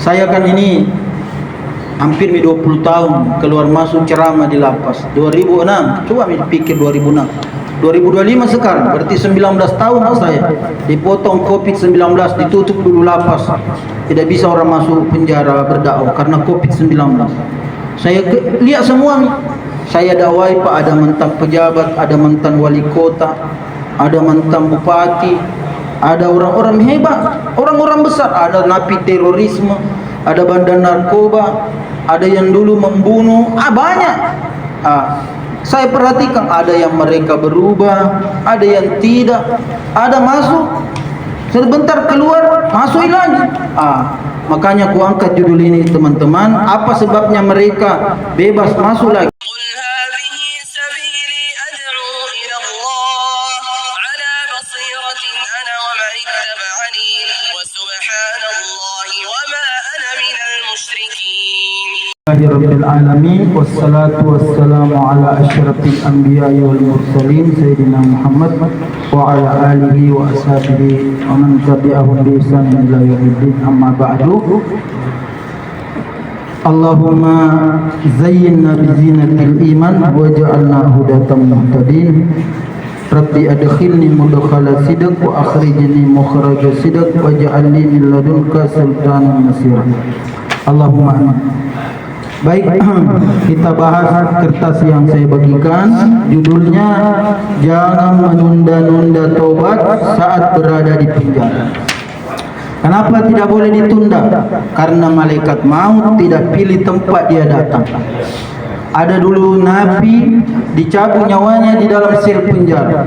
Saya kan ini hampir 20 tahun keluar masuk ceramah di lapas. 2006, coba pikir 2006. 2025 sekarang, berarti 19 tahun saya. Dipotong COVID-19, ditutup dulu lapas. Tidak bisa orang masuk penjara berdakwah karena COVID-19. Saya lihat semua nih. Saya dakwai Pak, ada mantan pejabat, ada mantan wali kota, ada mantan bupati, ada orang-orang hebat, orang-orang besar, ada napi terorisme, ada bandar narkoba, ada yang dulu membunuh, banyak. Saya perhatikan ada yang mereka berubah, ada yang tidak, ada masuk, sebentar keluar, masuk lagi. Makanya ku angkat judul ini teman-teman, apa sebabnya mereka bebas masuk lagi. Rabbil alamin wassalatu wassalamu ala asyrafil anbiya'i wal mursalin sayyidina Muhammad wa ala alihi wa ashabihi wa man tabi'ahum bi ihsan ila yaumiddin, amma ba'du. Allahumma zayyinna bi zinatil iman waj'alna hudatan muhtadin. Rabbi adkhilni mudkhala sidq wa akhrijni mukhraja sidq waj'alni min ladunka sultanan nasira. Allahumma amin. Baik, kita bahas kertas yang saya bagikan. Judulnya jangan menunda-nunda tobat saat berada di penjara. Kenapa tidak boleh ditunda? Karena malaikat maut tidak pilih tempat dia datang. Ada dulu nabi dicabut nyawanya di dalam sel penjara.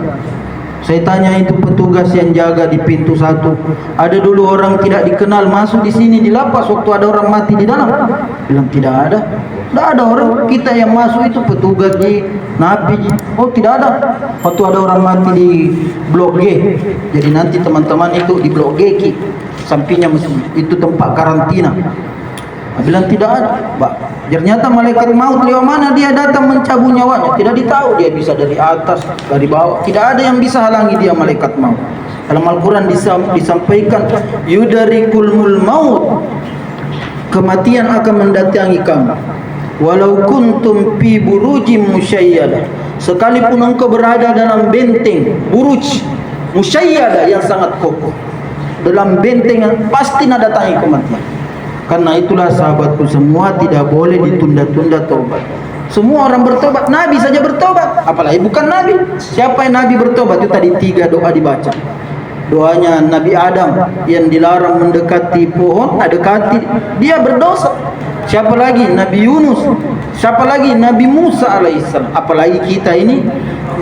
Saya tanya itu petugas yang jaga di pintu 1. Ada dulu orang tidak dikenal masuk di sini di lapas waktu ada orang mati di dalam. Bilang tidak ada. Tidak ada orang kita yang masuk itu petugas di napi. Oh tidak ada. Waktu ada orang mati di blok G. Jadi nanti teman-teman itu di blok G ki. Sampingnya itu tempat karantina. Bilang tidak ada. Ternyata malaikat maut lewat mana dia datang mencabut nyawanya, tidak ditahu. Dia bisa dari atas, dari bawah, tidak ada yang bisa halangi dia malaikat maut. Dalam Al-Quran disampaikan yudarikul maut, kematian akan mendatangi kamu walau kuntum fi burujim musyayyada, sekalipun engkau berada dalam benteng buruj musyayyada yang sangat kokoh, dalam benteng yang pasti datangi kematian. Karena itulah sahabatku semua, tidak boleh ditunda-tunda tobat. Semua orang bertobat, Nabi saja bertobat, apalagi bukan Nabi. Siapa yang Nabi bertobat? Itu tadi 3 doa dibaca. Doanya Nabi Adam yang dilarang mendekati pohon, dekati, dia berdosa. Siapa lagi? Nabi Yunus. Siapa lagi? Nabi Musa alaihissalam. Apalagi kita ini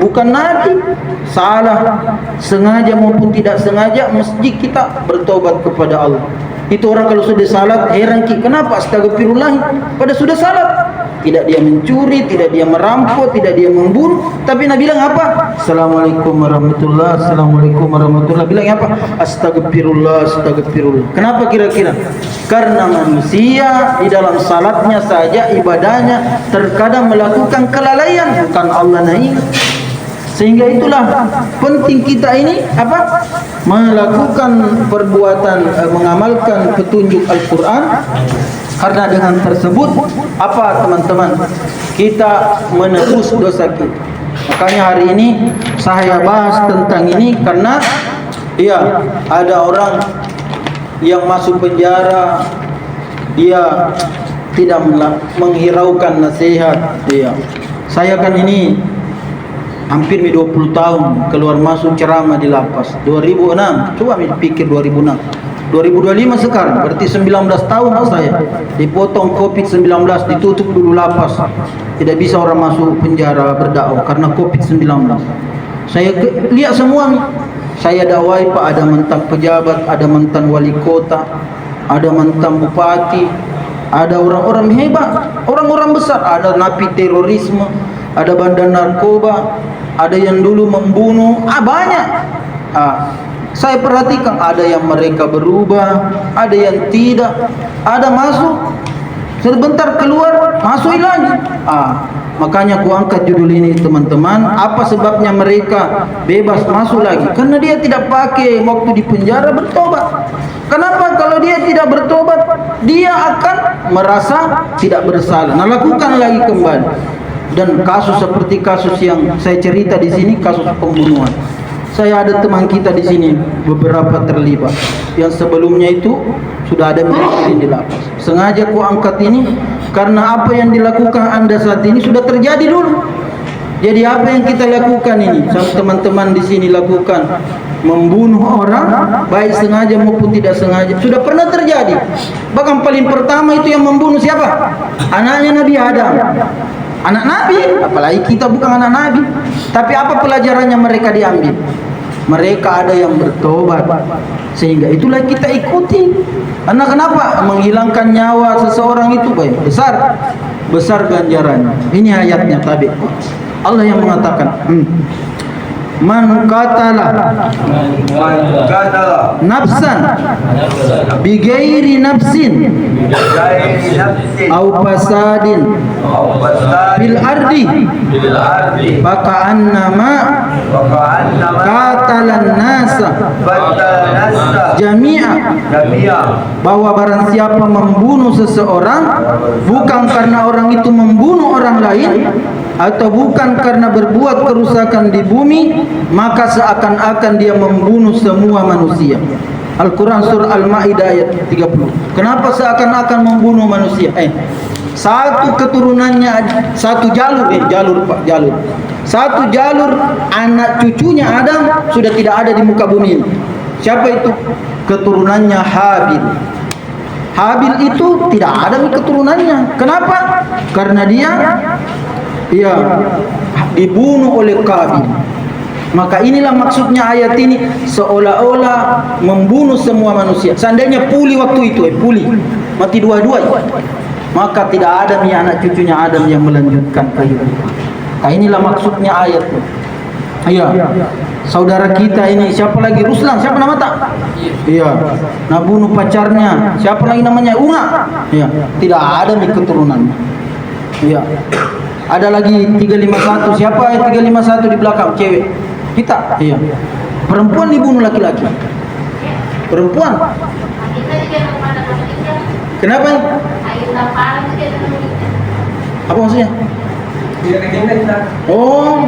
bukan Nabi, salah sengaja maupun tidak sengaja, mesti kita bertobat kepada Allah. Itu orang kalau sudah salat heran ki, kenapa astagfirullah pada sudah salat? Tidak dia mencuri, tidak dia merampok, tidak dia membunuh, tapi Nabi bilang apa? Assalamualaikum warahmatullahi, assalamualaikum warahmatullahi. Bilang apa? Astagfirullah, astagfirullah. Kenapa kira-kira? Karena manusia di dalam salatnya saja, ibadahnya terkadang melakukan kelalaian, bukan Allah nahi. Sehingga itulah penting kita ini apa? Melakukan perbuatan, mengamalkan petunjuk Al-Quran. Karena dengan tersebut apa teman-teman? Kita menebus dosa kita. Makanya hari ini saya bahas tentang ini karena ya ada orang yang masuk penjara, dia tidak menghiraukan nasihat dia. Saya kan ini hampir 20 tahun keluar masuk ceramah di lapas. 2006, coba pikir 2006. 2025 sekarang, berarti 19 tahun saya. Dipotong COVID-19, ditutup dulu lapas. Tidak bisa orang masuk penjara berdakwah karena COVID-19. Saya lihat semua nih. Saya dakwai Pak, ada mantan pejabat, ada mantan wali kota, ada mantan bupati, ada orang-orang hebat, orang-orang besar, ada napi terorisme, ada bandar narkoba, ada yang dulu membunuh, banyak. Saya perhatikan ada yang mereka berubah, ada yang tidak, ada masuk, sebentar keluar, masuk lagi. Makanya ku angkat judul ini teman-teman. Apa sebabnya mereka bebas masuk lagi? Karena dia tidak pakai waktu di penjara bertobat. Kenapa? Kalau dia tidak bertobat, dia akan merasa tidak bersalah. Nah, lakukan lagi kembali. Dan kasus seperti kasus yang saya cerita di sini, kasus pembunuhan. Saya ada teman kita di sini beberapa terlibat. Yang sebelumnya itu sudah ada mereka di lapas. Sengaja ku angkat ini karena apa yang dilakukan Anda saat ini sudah terjadi dulu. Jadi apa yang kita lakukan ini, teman-teman di sini lakukan, membunuh orang baik sengaja maupun tidak sengaja, sudah pernah terjadi. Bahkan paling pertama itu yang membunuh siapa? Anaknya Nabi Adam. Anak Nabi, apalagi kita bukan anak Nabi. Tapi apa pelajarannya mereka diambil? Mereka ada yang bertobat, sehingga itulah kita ikuti. Karena kenapa? Menghilangkan nyawa seseorang itu baik besar ganjarannya. Ini ayatnya tadi. Allah yang mengatakan, Man qatala nafsan bighairi nafsin au fasadin bil ardi maka annama qatalan nasa jami'a, bahwa barang siapa membunuh seseorang bukan karena orang itu membunuh orang lain atau bukan karena berbuat kerusakan di bumi, maka seakan-akan dia membunuh semua manusia. Al-Quran surah Al-Ma'idah ayat 30. Kenapa seakan-akan membunuh manusia? Satu keturunannya, satu jalur, satu jalur anak cucunya Adam sudah tidak ada di muka bumi ini. Siapa itu? Keturunannya Habil. Habil itu tidak ada di keturunannya. Kenapa? Karena dia dibunuh oleh Qabil. Maka inilah maksudnya ayat ini, seolah-olah membunuh semua manusia. Seandainya puli waktu itu, puli mati dua-dua, maka tidak ada anak cucunya Adam yang melanjutkan kehidupan. Nah, inilah maksudnya ayat. Saudara kita ini siapa lagi? Ruslan, siapa nama tak? Nah, bunuh pacarnya. Siapa lagi namanya? Unga. Tidak ada keturunannya. Ada lagi 351. Siapa yang 351 di belakang? Cewek. Kita. Perempuan dibunuh laki-laki. Perempuan. Kenapa? Apa maksudnya? Oh,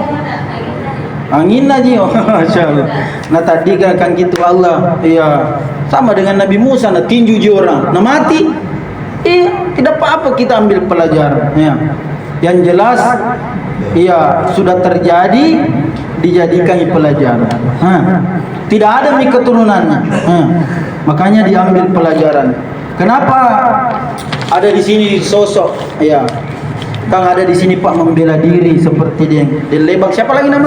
angin aja. Masya Allah. Nah tadi kan gitu Allah. Sama dengan Nabi Musa. Nah tinju orang. Nah mati. Tidak apa-apa, kita ambil pelajaran. Yang jelas sudah terjadi, dijadikan pelajaran. Tidak ada keturunannya. Makanya diambil pelajaran. Kenapa ada di sini sosok Kang ada di sini Pak membela diri seperti dia di Lebak. Siapa lagi nama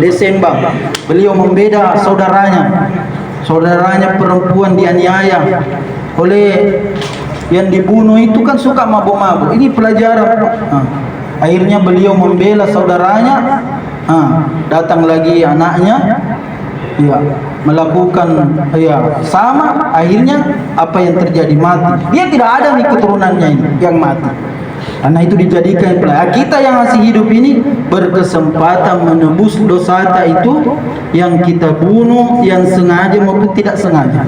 Desembang. Beliau membela saudaranya perempuan dianiaya oleh yang dibunuh itu kan suka mabuk-mabuk. Ini pelajaran. Akhirnya beliau membela saudaranya. Datang lagi anaknya, melakukan sama. Akhirnya apa yang terjadi? Mati. Dia tidak ada keturunannya ini yang mati. Karena itu dijadikan pelajaran. Kita yang masih hidup ini berkesempatan menebus dosa itu yang kita bunuh, yang sengaja maupun tidak sengaja.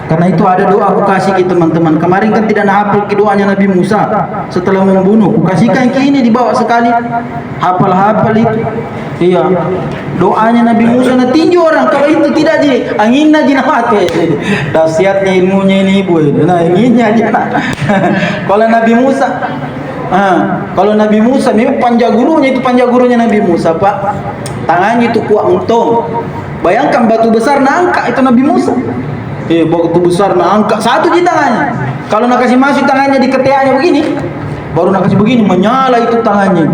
Karena itu ada doa aku kasih ke teman-teman. Kemarin kan tidak hafal doanya Nabi Musa setelah membunuh. Aku kasihkan ke ini dibawa sekali. Hafal itu. Doanya Nabi Musa na tinju orang. Kalau itu tidak jadi angin aja na mati. Dahsyatnya ilmunya ini ibu. Nah anginnya aja. Kalau Nabi Musa kalau Nabi Musa memang panjagurunya Nabi Musa Pak. Tangannya itu kuat untung. Bayangkan batu besar na angkat itu Nabi Musa. Batu besar na angkat satu di tangannya. Kalau nak kasih masuk tangannya di ketiaknya begini, baru nak kasih begini menyala itu tangannya.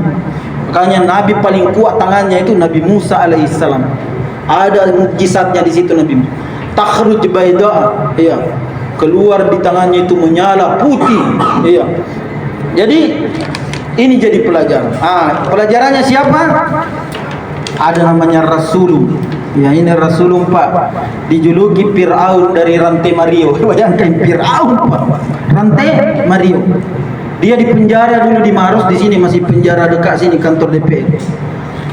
Makanya Nabi paling kuat tangannya itu Nabi Musa alaihissalam. Ada mukjizatnya di situ Nabi Musa. Takhruj bayda, keluar di tangannya itu menyala putih. Jadi ini jadi pelajaran. Pelajarannya siapa? Ada namanya Rasulullah. Ini Rasulullah Pak. Dijuluki Fir'aun dari rantai Mario. Bayangkan Fir'aun Pak. Rantai Mario. Dia di penjara dulu di Maros, di sini masih penjara dekat sini kantor DPR.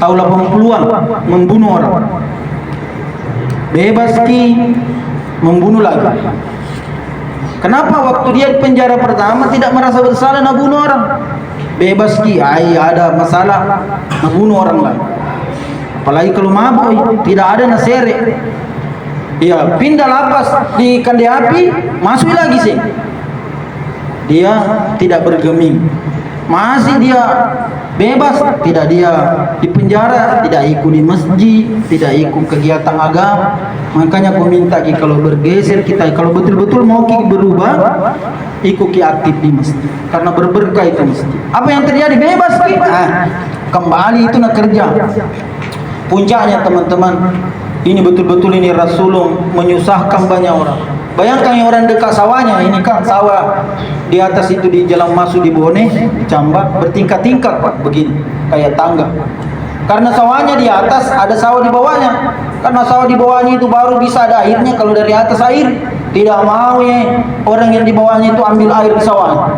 Tahun 80-an membunuh orang. Bebas ki, membunuh lagi. Kenapa waktu dia di penjara pertama tidak merasa bersalah nak bunuh orang? Bebas ki, ada masalah nak bunuh orang lain. Apalagi kalau mabuk, tidak ada nasere. Dia pindah lapas di Kande Api, masuk lagi sih. Dia tidak bergeming, masih dia bebas, tidak dia di penjara, tidak ikut di masjid, tidak ikut kegiatan agama. Makanya aku minta ki kalau bergeser kita, kalau betul-betul mau ki berubah, ikut ki aktif di masjid, karena berberkah itu masjid. Apa yang terjadi? Bebas ki, kembali itu nak kerja. Puncaknya teman-teman, ini betul-betul ini Rasulullah menyusahkan banyak orang. Bayangkan yang orang dekat sawahnya, ini kan sawah di atas itu di jalan masuk di Bone, Cambak, bertingkat-tingkat Pak, begini, kayak tangga. Karena sawahnya di atas, ada sawah di bawahnya. Karena sawah di bawahnya itu baru bisa ada airnya kalau dari atas air. Tidak mau ya orang yang di bawahnya itu ambil air di sawah.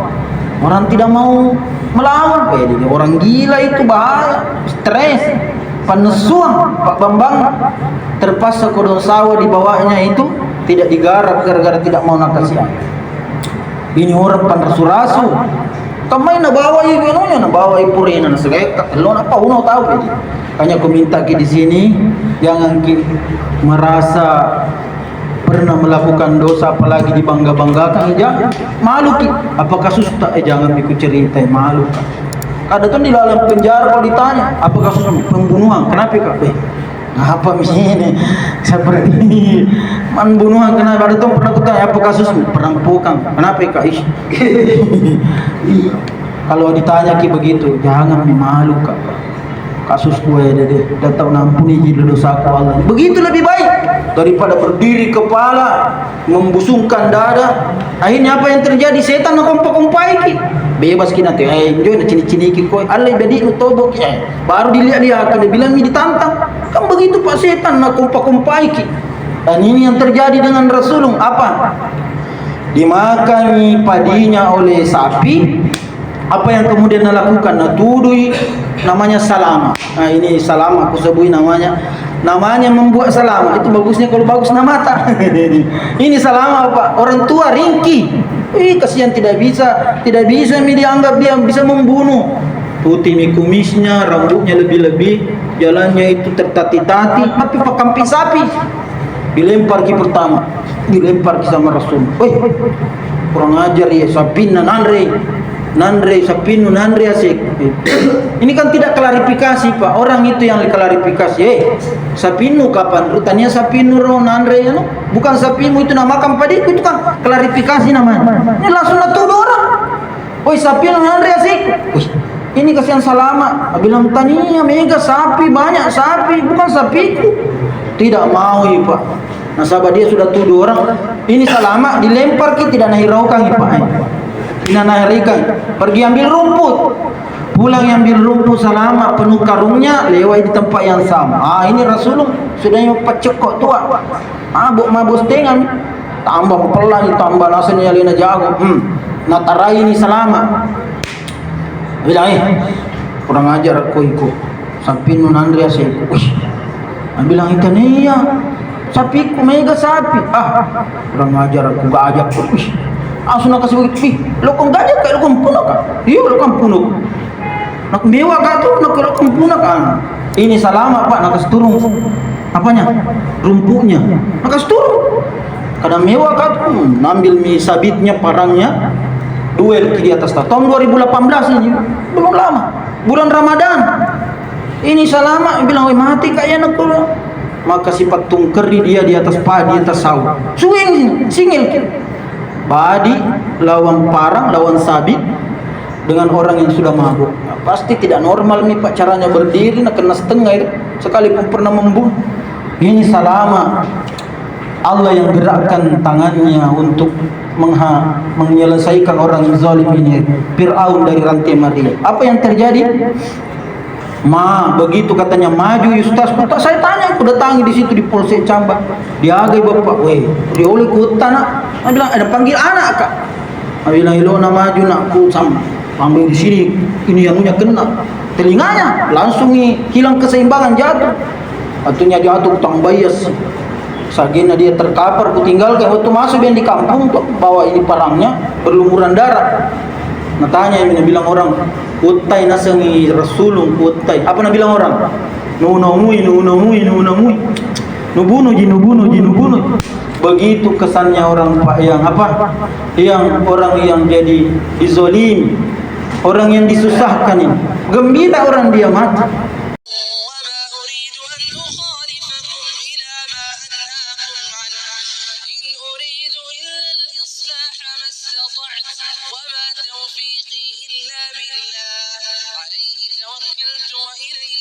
Orang tidak mau melawan. Orang gila itu bahaya, stres. Penesuang Pak Bambang terpaksa kodong sawah di bawahnya itu tidak digarap gara-gara tidak mau nak kasih air. Ini orang panrasu-rasu. Kamay na bawa ibu nya na bawa ipuri na segala. Lo apa uno tahu ini. Hanya aku minta ki di sini jangan ki merasa pernah melakukan dosa apalagi dibangga-banggakan. Jangan malu ki. Apa kasus tak jangan ikut cerita malu. Ada tuh di dalam penjara kalau ditanya apa kasus pembunuhan, kenapa kak? Apa misalnya seperti ini pembunuhan, kenapa? Ada tuh pernah kutanya apa kasus perampokan, kenapa kak? Kalau ditanya ki begitu jangan malu kak. Kasus gue deh datang ampuni jadi dosa Allah. Begitu lebih baik daripada berdiri kepala membusungkan dada. Akhirnya apa yang terjadi? Setan nak kompak-kompai ki. Bebas kita tuh, enjoy na cini-cini ki koi. Allah bedi utobok ya. Baru dilihat dia akan dia bilang ini ditantang. Kan begitu Pak setan nak kompak-kompai ki. Dan ini yang terjadi dengan Rasulullah apa? Dimakani padinya oleh sapi. Apa yang kemudian dia lakukan? Natudui namanya salama. Nah ini salama aku sebut namanya. Namanya membuat salama. Itu bagusnya kalau bagus nama mata. Ini salama Pak. Orang tua ringki. Kasihan tidak bisa dianggap dia bisa membunuh. Putih kumisnya, rambutnya lebih-lebih, jalannya itu tertati-tati, tapi pakamping sapi. Dilempar ki pertama, dilempar ki sama Rasul. Kurang ajar ya sapin Nandre sapinu Nandre asik. Ini kan tidak klarifikasi Pak. Orang itu yang klarifikasi. Sapinu kapan? Rutanya sapinu ro Nandre ya no? Bukan sapinu itu namakan padiku itu kan klarifikasi namanya. Ini langsung natuduh orang. Sapinu Nandre asik. Ini kasihan salama. Bilang taninya mega sapi banyak sapi bukan sapiku. Tidak mau ya Pak. Nah sahabat dia sudah tuduh orang. Ini salama dilempar kita tidak nahiraukan ya Pak. Dinanahirikan, pergi ambil rumput, pulang ambil rumput salama penuh karungnya lewat di tempat yang sama. Ini Rasulullah sudah pecekok tua, mabuk setengah, tambah pelan, tambah nasanya lina jago, natarai ini salama. Bilang kurang ajar aku ikut, sampai nun Andreas ikut. Bilang itu nih ya, sapiku mega sapi, kurang ajar aku gak ajak aku. Langsung nak kasih begitu, lo kong gajah kayak lo kong punak kan? Iya lo kong punak. Nak mewah kan tuh, nak lo kong punak kan? Ini salama Pak, nak kasih turun. Apanya? Rumputnya. Nak kasih turun. Kadang mewah kan tuh, ambil mie sabitnya, parangnya, duel di atas tahun 2018 ini, belum lama. Bulan Ramadan. Ini salama, bilang mati kayaknya nak turun. Maka sifat tungkeri dia di atas padi, di atas sawah. Swing, singil. Padi lawan parang, lawan sabit dengan orang yang sudah mabuk. Pasti tidak normal nih Pak caranya berdiri nak kena setengah itu sekalipun pernah membunuh. Ini salama. Allah yang gerakkan tangannya untuk menyelesaikan orang yang zalim ini. Fir'aun dari rantai Maria. Apa yang terjadi? Begitu katanya maju Yustas, tak saya tanya, aku datangi di situ di Polsek Cambak. Dia agai bapak, dia oleh kota nak. Dia bilang ada panggil anak kak. Bilang ilo na maju nak ku ambil di sini, ini yang punya kena telinganya, langsung hilang keseimbangan, jatuh. Atunya jatuh utang bias. Sagina dia terkapar, ku tinggalkan waktu masuk yang di kampung tuh, bawa ini parangnya berlumuran darah. Natanya yang bilang orang, utai nasengi rasulung utai. Apa nak bilang orang? Nubunuh nubunuh. Begitu kesannya orang yang apa? Yang orang yang jadi dizolim, orang yang disusahkan ini. Gembira orang dia mati. وما توفيقي إلا بالله عليه توكلت وإليه